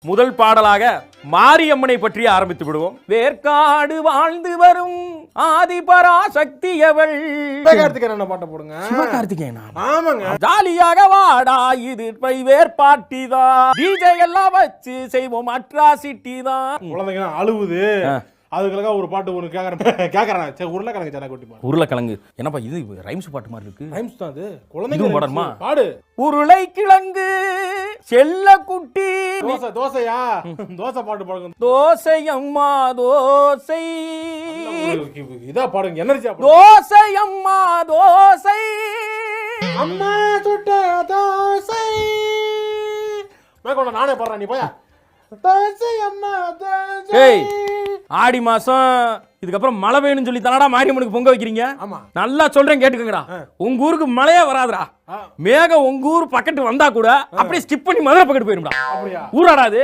முதல் பாடலாக மாரியம்மனை பற்றி ஆரம்பித்து விடுவோம். வேர்க்காடு வாழ்ந்து வரும் ஆதிபராசக்தியவள். சிவகார்த்திகேயன் பாட்ட போடுங்க. சிவகார்த்திகேயனா? ஆமாங்க. ஜாலியாக வாடா இது வேர்பாட்டி தான், டிஜே எல்லாம் வச்சு செய்வோம் அட்ராசிட்டி தான். குழந்தைங்க அழுவுது, அதுக்காக ஒரு பாட்டு ஒன்று கேட்கறேன். சரி, உருளைக்கிழங்கு சேனா கொட்டி பாடு. உருளைக்கிழங்கு என்னப்பா இது ரைம்ஸ் பாட்டு மாதிரி இருக்கு? ரைம்ஸ் தான் அது. குழந்தைங்க பாடணுமா? பாடு. உருளைக்கிழங்கு செல்ல குட்டி. தோசையா? தோசை பாட்டு பாடுங்க. தோசை அம்மா தோசை. இதா பாடுங்க, எனர்ஜியா பாடுங்க. தோசை அம்மா தோசை. அம்மா சுட்ட தோசை. மேற்கொண்ட நானே பாடுறேன், நீ போயா. தோசை அம்மா தோசை. ஏய், ஆடி மாசம் இதுக்கப்புறம் மழை பெய்யணும்னு சொல்லி தானடா மாரியம்மனுக்கு பொங்க வைக்கிறீங்க? ஆமா. நல்லா சொல்றேன் கேட்டுக்கங்கடா. உங்க ஊருக்கு மழையே வராதுடா. மேகம் உங்க ஊர் பக்கத்து வந்தா கூட அப்படியே ஸ்கிப் பண்ணி மதுரை பக்கத்து போயிரும்டா. அப்படியா? ஊராடாது.